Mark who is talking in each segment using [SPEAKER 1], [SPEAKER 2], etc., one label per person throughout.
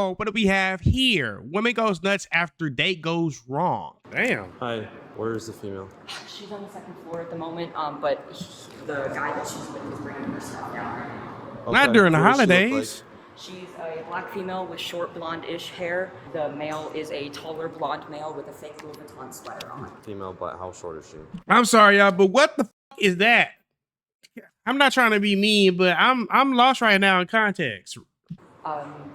[SPEAKER 1] Oh, what do we have here? Woman goes nuts after date goes wrong. Damn.
[SPEAKER 2] Hi, where is the female?
[SPEAKER 3] She's on the second floor at the moment, but the guy that she's with is bringing her stuff down.
[SPEAKER 2] Okay.
[SPEAKER 1] Not during the
[SPEAKER 2] What does she look
[SPEAKER 1] holidays.
[SPEAKER 3] She's a black female with short blonde-ish hair. The male is a taller blonde male with a fake Louis Vuitton sweater on.
[SPEAKER 2] Female, but how short is she?
[SPEAKER 1] I'm sorry, y'all, but what the is that? I'm not trying to be mean, but I'm lost right now in context.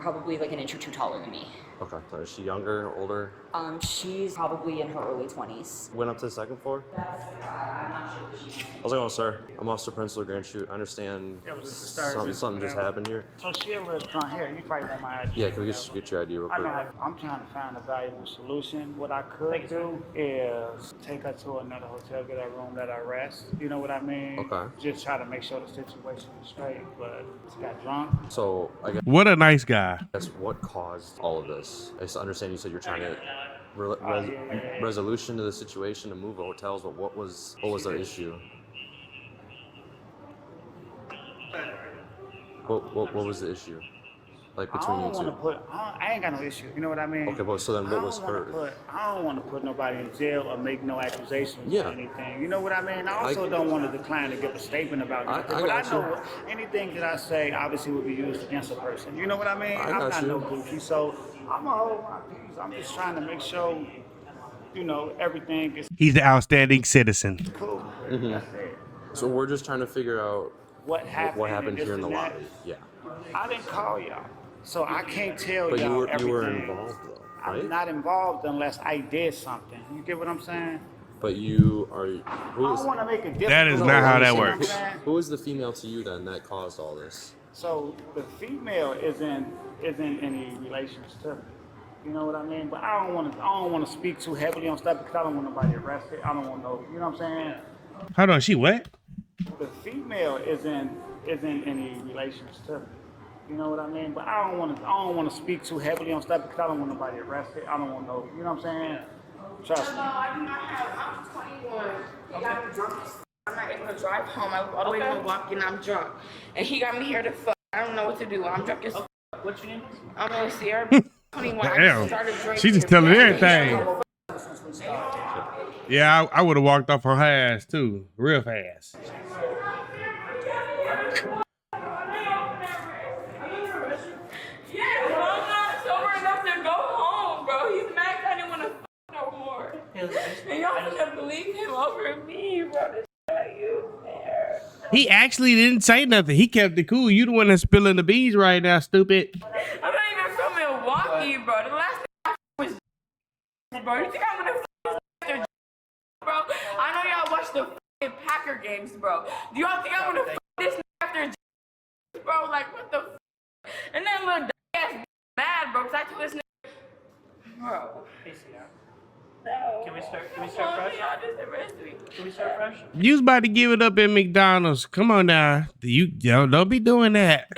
[SPEAKER 3] Probably like an inch or two taller than me.
[SPEAKER 2] Okay, so is she younger, older?
[SPEAKER 3] She's probably in her early 20s.
[SPEAKER 2] Went up to the second floor? How's it going, sir? I'm Officer Prince LeGrand Shoot. I understand something just happened here.
[SPEAKER 4] So she lives down here. You probably know my ID.
[SPEAKER 2] Yeah, can we get your ID real
[SPEAKER 4] I
[SPEAKER 2] quick?
[SPEAKER 4] know. I'm trying to find a valuable solution. What I could do is take her to another hotel, get her room, let her rest. You know what I mean?
[SPEAKER 2] Okay.
[SPEAKER 4] Just try to make sure the situation is straight. But she got drunk.
[SPEAKER 2] So, I
[SPEAKER 1] What a nice guy.
[SPEAKER 2] guess what caused all of this? I understand you said you're trying to resolution to the situation to move hotels, but what was the issue? What was the issue? Like between you two?
[SPEAKER 4] I ain't got no issue. You know what I mean?
[SPEAKER 2] Okay, but so then what was her?
[SPEAKER 4] I don't want to put nobody in jail or make no accusations or anything. You know what I mean? I also don't want to decline to give a statement about it. But I know anything that I say obviously will be used against a person. You know what I mean? I'm not no goofy, so I'm gonna hold my peace. I'm just trying to make sure, you know, everything is
[SPEAKER 1] He's the outstanding citizen.
[SPEAKER 4] cool.
[SPEAKER 2] Mm-hmm.
[SPEAKER 4] That's it.
[SPEAKER 2] So we're just trying to figure out
[SPEAKER 4] What happened
[SPEAKER 2] here in the
[SPEAKER 4] this and that.
[SPEAKER 2] lobby. Yeah.
[SPEAKER 4] I didn't call y'all, so I can't tell
[SPEAKER 2] But
[SPEAKER 4] y'all
[SPEAKER 2] you were
[SPEAKER 4] everything.
[SPEAKER 2] involved though, right?
[SPEAKER 4] I'm not involved unless I did something. You get what I'm saying?
[SPEAKER 2] But you are.
[SPEAKER 4] I
[SPEAKER 2] Who is?
[SPEAKER 4] don't want to make it difficult.
[SPEAKER 1] That is not how that
[SPEAKER 4] You know what I'm
[SPEAKER 1] works.
[SPEAKER 4] saying?
[SPEAKER 2] Who is the female to you then that caused all this?
[SPEAKER 4] So the female isn't any relations to me. You know what I mean? But I don't want to speak too heavily on stuff because I don't want nobody arrested. I don't want no. You know what I'm saying?
[SPEAKER 1] Hold on, she what?
[SPEAKER 4] The female isn't any relations to me. You know what I mean? But I don't want to speak too heavily on stuff because I don't want nobody arrested. I don't want no. You know what I'm saying? Trust me.
[SPEAKER 5] No, I do not have. I'm 21. He got me drunk. I'm not able to drive home. I all the way to Milwaukee and I'm drunk. And he got me here to fuck. I don't know what to do. I'm drunk as fuck.
[SPEAKER 4] What's your name?
[SPEAKER 5] I'm Sierra 21. I
[SPEAKER 1] Damn.
[SPEAKER 5] started drinking.
[SPEAKER 1] She just telling everything. Yeah, I would have walked off her ass too, real fast.
[SPEAKER 5] Yeah, bro, I'm not sober enough to go home, bro. He's mad 'cause I didn't want to fuck no more. And y'all gonna believe him over me, bro. This shit you there.
[SPEAKER 1] He actually didn't say nothing. He kept it cool. You the one that's spilling the beans right now, stupid.
[SPEAKER 5] I'm not even from Milwaukee, bro. The last thing I was, bro. You think I'm gonna after, bro? I know y'all watch the Packer games, bro. Do y'all think I'm gonna this after, bro? Like what the? And then little ass mad, bro. Cause I told this nigga, bro. No.
[SPEAKER 6] Can we start fresh?
[SPEAKER 5] Y'all just arrest me.
[SPEAKER 6] Can we start fresh?
[SPEAKER 1] You was about to give it up at McDonald's. Come on now. Don't be doing that.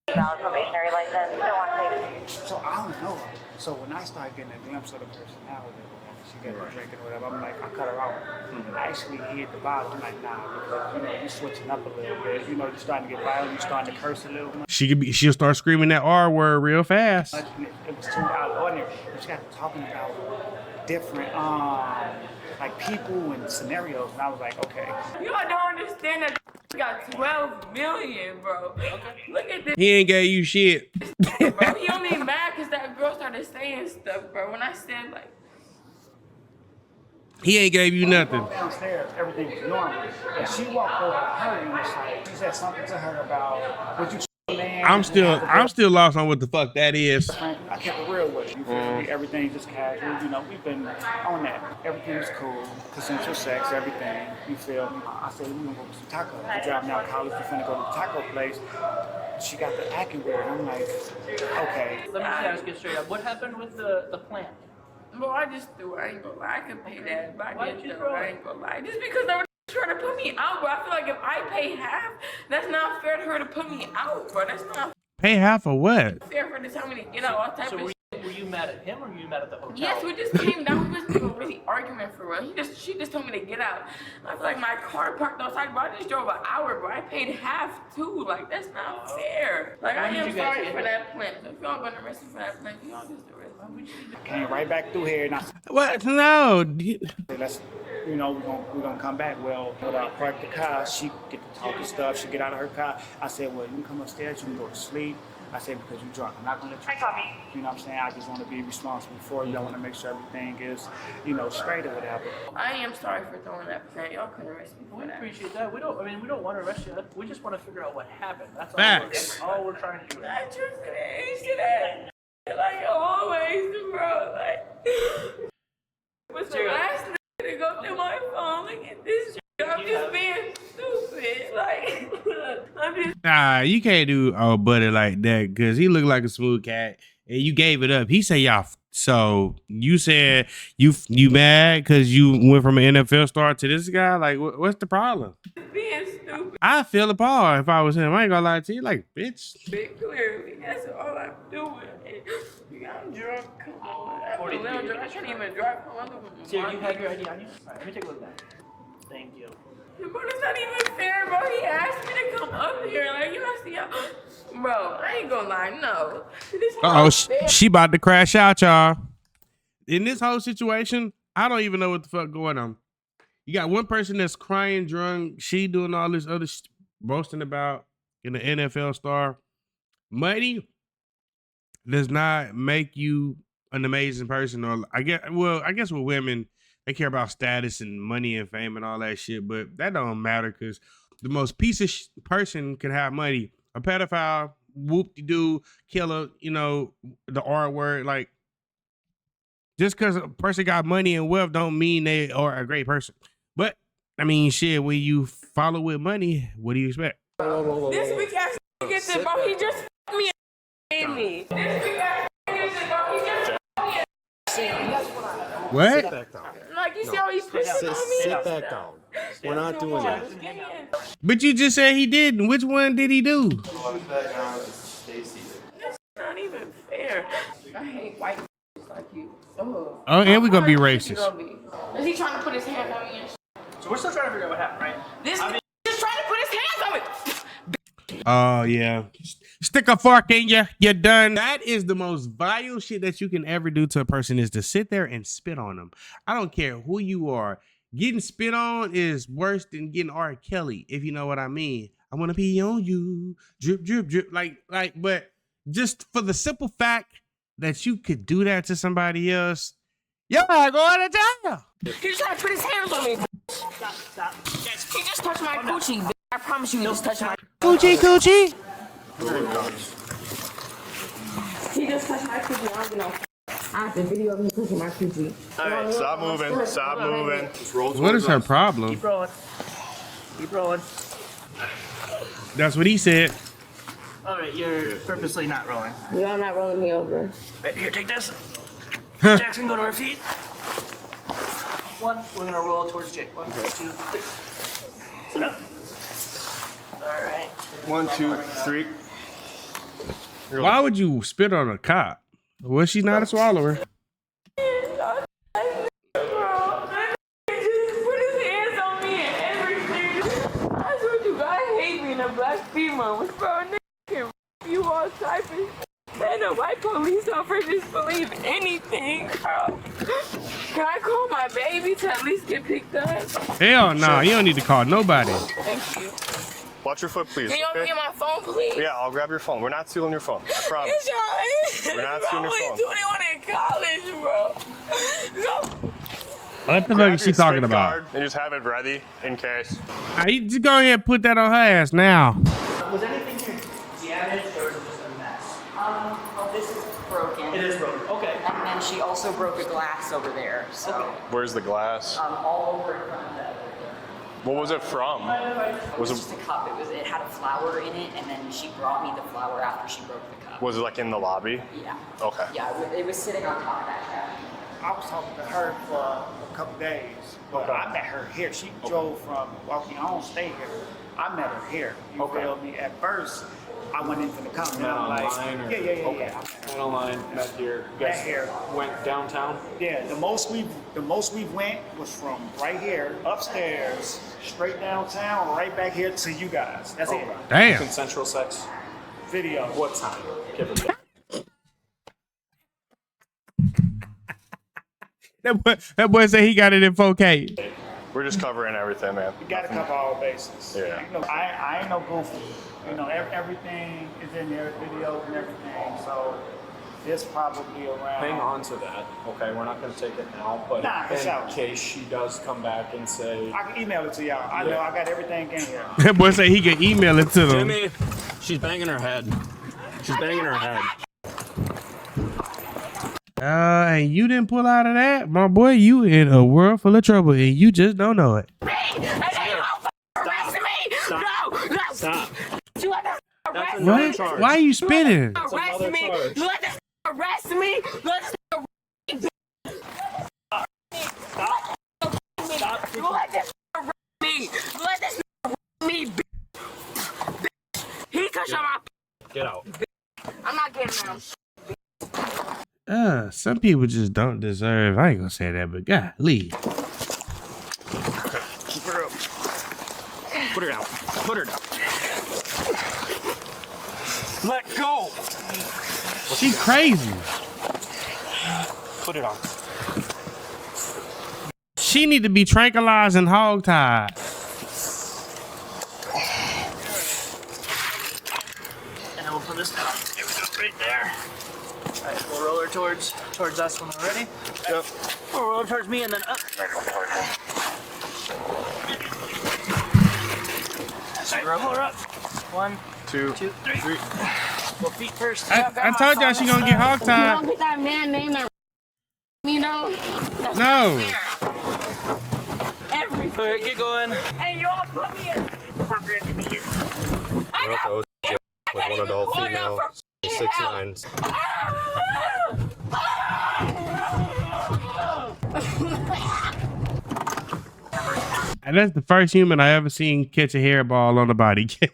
[SPEAKER 7] Probationary license, you don't want to
[SPEAKER 4] So I don't know. So when I started getting a glimpse of the personality, she got to drinking or whatever, I'm like, I cut her out. I actually hit the bottle. I'm like, nah, because you know, you're switching up a little bit. You know, you're starting to get violent. You're starting to curse a little much.
[SPEAKER 1] She'll start screaming that R word real fast.
[SPEAKER 4] And it was too out of the ordinary. And she got to talking about different, like people and scenarios, and I was like, okay.
[SPEAKER 5] You all don't understand that got 12 million, bro. Look at this,
[SPEAKER 1] He ain't gave you shit.
[SPEAKER 5] bro. He only mad because that girl started saying stuff, bro. When I said, like,
[SPEAKER 1] He ain't gave you nothing.
[SPEAKER 4] Downstairs, everything was normal. And she walked over to her and was like, he said something to her about, would you man?
[SPEAKER 1] I'm still lost on what the fuck that is.
[SPEAKER 4] I kept it real with it. You feel me? Everything just casual. You know, we've been on that. Everything's cool. Consensual sex, everything. You feel me? I said, we're gonna go get some tacos. We driving out college. We're finna go to the taco place. She got the acting weird. I'm like, okay.
[SPEAKER 6] Let me just ask you straight up. What happened with the plant?
[SPEAKER 5] bro, I just threw it. I ain't gonna lie. I could pay that, but
[SPEAKER 6] Why
[SPEAKER 5] I
[SPEAKER 6] did you
[SPEAKER 5] didn't
[SPEAKER 6] throw
[SPEAKER 5] throw it. I
[SPEAKER 6] it?
[SPEAKER 5] ain't gonna lie. Just because they were trying to put me out, bro. I feel like if I pay half, that's not fair to her to put me out, bro. That's not
[SPEAKER 1] Pay half of what?
[SPEAKER 5] fair for her to tell me to get out all type
[SPEAKER 6] So
[SPEAKER 5] of
[SPEAKER 6] were
[SPEAKER 5] shit.
[SPEAKER 6] Were you mad at him or were you mad at the hotel?
[SPEAKER 5] Yes, we just came down. We wasn't even really arguing for real. She just told me to get out. I feel like my car parked outside, bro. I just drove an hour, bro. I paid half too. Like, that's not fair. Like, I am sorry for that plant. If y'all gonna arrest me for that plant, y'all just arrest me.
[SPEAKER 4] Came right back through here, and I
[SPEAKER 1] What? No.
[SPEAKER 4] said, let's, you know, we're gonna come back. Well, when I parked the car, she get to talking stuff. She get out of her car. I said, well, you can come upstairs. You can go to sleep. I said, because you're drunk. I'm not gonna let you.
[SPEAKER 7] I copy.
[SPEAKER 4] You know what I'm saying? I just want to be responsible for you. I want to make sure everything is, you know, straight or whatever.
[SPEAKER 5] I am sorry for throwing that plant. Y'all couldn't arrest me for
[SPEAKER 6] We
[SPEAKER 5] that.
[SPEAKER 6] appreciate that. We don't want to arrest you. We just want to figure out what happened. That's all.
[SPEAKER 1] Facts.
[SPEAKER 6] All we're trying to do.
[SPEAKER 5] I just ain't that. Like always, bro. Like, was the last nigga to go through my phone? Look at this. I'm just being stupid. Like, I'm just.
[SPEAKER 1] Nah, you can't do old buddy like that because he looked like a smooth cat and you gave it up. He said y'all. So you said you mad because you went from an NFL star to this guy? Like, what's the problem?
[SPEAKER 5] Being stupid.
[SPEAKER 1] I feel appalled if I was him. I ain't gonna lie to you. Like, bitch.
[SPEAKER 5] Clearly, that's all I'm doing. I'm drunk. Come on. I'm a little drunk. I can't even drive.
[SPEAKER 6] Sir, you have your ID on you? All right, let me take a look at that. Thank you.
[SPEAKER 5] Bro, it's not even fair, bro. He asked me to come up here. Like, you know, see how. Bro, I ain't gonna lie. No. This
[SPEAKER 1] Uh-oh, she about to crash out, y'all. In this whole situation, I don't even know what the fuck going on. You got one person that's crying drunk. She doing all this other boasting about in the NFL star. Money does not make you an amazing person. Or I guess with women, they care about status and money and fame and all that shit. But that don't matter because the most piece of person can have money. A pedophile, whoop-de-doo, killer, you know, the R word. Like, just because a person got money and wealth don't mean they are a great person. But, I mean, shit, when you follow with money, what do you expect?
[SPEAKER 5] This week ass gets it, bro. He just f***ed me and me. This week ass gets it, bro. He just f***ed me and
[SPEAKER 1] What?
[SPEAKER 2] Sit back down.
[SPEAKER 5] like, you see how he's pushing on me?
[SPEAKER 2] Sit back down. We're not doing that.
[SPEAKER 1] But you just said he didn't. Which one did he do?
[SPEAKER 5] That's not even fair. I hate white like you. Oh,
[SPEAKER 1] And we're going to be racist.
[SPEAKER 5] Is he trying to put his hand on me and
[SPEAKER 6] So we're still trying to figure out what happened, right?
[SPEAKER 5] This just trying to put his hands on me.
[SPEAKER 1] Oh, yeah. Stick a fork in you. You're done. That is the most vile shit that you can ever do to a person is to sit there and spit on them. I don't care who you are. Getting spit on is worse than getting R. Kelly, if you know what I mean. I want to pee on you. Drip, drip, drip. Like, but just for the simple fact that you could do that to somebody else, you're going to jail.
[SPEAKER 5] He's trying to put his hands on me. Stop. He just touched my coochie. Bitch. I promise you, he just touched my
[SPEAKER 1] Coochie.
[SPEAKER 5] He just touched my coochie. I don't know. I have the video of him touching my coochie.
[SPEAKER 8] All right, stop moving. Stop moving.
[SPEAKER 1] What is her problem?
[SPEAKER 6] Keep rolling. Keep rolling.
[SPEAKER 1] That's what he said.
[SPEAKER 6] All right, you're purposely not rolling.
[SPEAKER 5] Y'all not rolling me over.
[SPEAKER 6] Right, here, take this. Jackson, go to our feet. One, we're gonna roll towards Jake. 1, 2, 3. Sit up. All right.
[SPEAKER 8] 1, 2, 3.
[SPEAKER 1] Why would you spit on a cop? Was she not a swallower?
[SPEAKER 5] Black female, bro, nigga can you all type of and a white police officer just believe anything, bro. Can I call my baby to at least get picked up?
[SPEAKER 1] Hell no, you don't need to call nobody.
[SPEAKER 5] Thank you.
[SPEAKER 8] Watch your foot, please.
[SPEAKER 5] Can you
[SPEAKER 8] Okay?
[SPEAKER 5] get my phone, please?
[SPEAKER 8] Yeah, I'll grab your phone. We're not stealing your phone. I promise. We're not stealing your phone.
[SPEAKER 5] I'm only 21 in college, bro.
[SPEAKER 1] What the fuck
[SPEAKER 8] Grab
[SPEAKER 1] is she
[SPEAKER 8] your
[SPEAKER 1] talking
[SPEAKER 8] SIM
[SPEAKER 1] about?
[SPEAKER 8] card And just have it ready in case.
[SPEAKER 1] You just go ahead and put that on her ass now.
[SPEAKER 6] Was anything here damaged or is it just a mess?
[SPEAKER 3] Well, this is broken.
[SPEAKER 6] It is broken. Okay.
[SPEAKER 3] And then she also broke a glass over there. So,
[SPEAKER 8] Where's the glass?
[SPEAKER 3] all over in front of that.
[SPEAKER 8] What was it from?
[SPEAKER 3] It was
[SPEAKER 8] Was
[SPEAKER 3] just
[SPEAKER 8] it
[SPEAKER 3] a cup. It had a flower in it, and then she brought me the flower after she broke the cup.
[SPEAKER 8] was it like in the lobby?
[SPEAKER 3] Yeah.
[SPEAKER 8] Okay.
[SPEAKER 3] Yeah, it was sitting on top of that cabinet.
[SPEAKER 4] I was talking to her for a couple days, but I met her here. She drove from Milwaukee. I don't stay here. I met her here. You feel me? At first, I went into the company.
[SPEAKER 9] Met
[SPEAKER 4] I'm like,
[SPEAKER 9] online or?
[SPEAKER 4] yeah.
[SPEAKER 9] Met online, met here. You guys
[SPEAKER 4] Met here.
[SPEAKER 9] went downtown?
[SPEAKER 4] Yeah, the most we went was from right here, upstairs, straight downtown, right back here to you guys. That's it.
[SPEAKER 1] Damn.
[SPEAKER 9] Consensual sex?
[SPEAKER 4] Video.
[SPEAKER 9] What time? Give it back.
[SPEAKER 1] That boy said he got it in 4K.
[SPEAKER 8] We're just covering everything, man.
[SPEAKER 4] We gotta cover all bases.
[SPEAKER 8] Yeah.
[SPEAKER 4] You know, I ain't no goofy. You know, everything is in there, videos and everything. So it's probably around.
[SPEAKER 9] Hang on to that. Okay, we're not going to take it now, but
[SPEAKER 4] Nah, for sure.
[SPEAKER 9] in case she does come back and say,
[SPEAKER 4] I can email it to y'all. I know I got everything in here.
[SPEAKER 1] That boy said he can email it to them.
[SPEAKER 2] Jimmy, she's banging her head. She's banging her head.
[SPEAKER 1] And you didn't pull out of that, my boy. You in a world full of trouble, and you just don't know it.
[SPEAKER 2] Stop. That's another
[SPEAKER 1] What?
[SPEAKER 2] charge.
[SPEAKER 1] Why are you spinning?
[SPEAKER 5] Arrest me!
[SPEAKER 2] charge.
[SPEAKER 5] Let this arrest me! Let this arrest me! Let this arrest me! Let this arrest me! He touched on my.
[SPEAKER 2] Get out.
[SPEAKER 5] I'm not getting him.
[SPEAKER 1] Some people just don't deserve. I ain't gonna say that, but golly.
[SPEAKER 2] Keep her up. Put her down. Put her down. Let go.
[SPEAKER 1] She crazy.
[SPEAKER 2] Put it on.
[SPEAKER 1] She need to be tranquilized and hogtied.
[SPEAKER 6] And then we'll put this down. There we go, right there. All right, we'll roll her towards us when we're ready.
[SPEAKER 8] Yep.
[SPEAKER 6] We'll roll her towards me and then up. So roll her up. 1, 2, 3. Well, feet first.
[SPEAKER 1] I told y'all she gonna get hogtied.
[SPEAKER 5] Don't get that man name that. You know.
[SPEAKER 1] No.
[SPEAKER 5] Everything.
[SPEAKER 6] All right, get going.
[SPEAKER 5] Hey, y'all put me in. I
[SPEAKER 2] We're
[SPEAKER 5] know.
[SPEAKER 2] with one adult female, 6'9".
[SPEAKER 1] And that's the first human I ever seen catch a hairball on the body cam.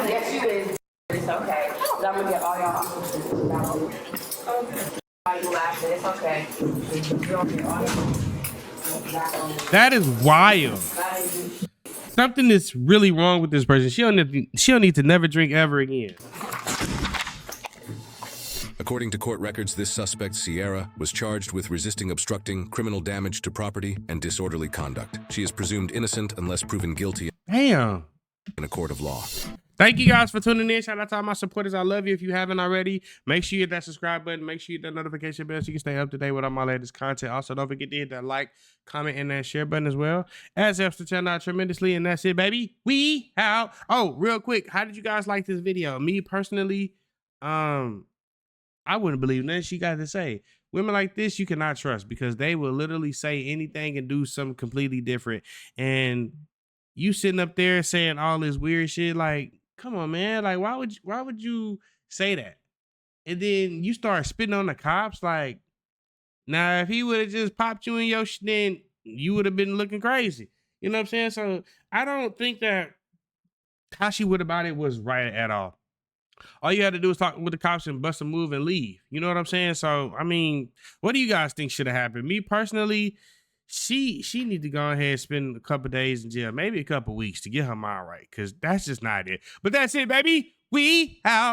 [SPEAKER 3] Yes, you did. It's okay. I'm gonna get all y'all. Why you laughing? It's okay.
[SPEAKER 1] That is wild. Something is really wrong with this person. She'll need to never drink ever again.
[SPEAKER 10] According to court records, this suspect, Sierra, was charged with resisting obstructing, criminal damage to property, and disorderly conduct. She is presumed innocent unless proven guilty
[SPEAKER 1] Damn.
[SPEAKER 10] in a court of law.
[SPEAKER 1] Thank you guys for tuning in. Shout out to all my supporters. I love you. If you haven't already, make sure you hit that subscribe button. Make sure you hit that notification bell so you can stay up to date with all my latest content. Also, don't forget to hit that like, comment, and that share button as well. As helps the channel out tremendously. And that's it, baby. We out. Oh, real quick. How did you guys like this video? Me personally, I wouldn't believe nothing she got to say. Women like this, you cannot trust because they will literally say anything and do something completely different. And you sitting up there saying all this weird shit, like, come on, man. Like, why would you say that? And then you start spitting on the cops. Like, now, if he would have just popped you in your shit, then you would have been looking crazy. You know what I'm saying? So I don't think that how she went about it was right at all. All you had to do was talk with the cops and bust a move and leave. You know what I'm saying? So, I mean, what do you guys think should have happened? Me personally, she need to go ahead and spend a couple days in jail, maybe a couple weeks to get her mind right, because that's just not it. But that's it, baby. We out.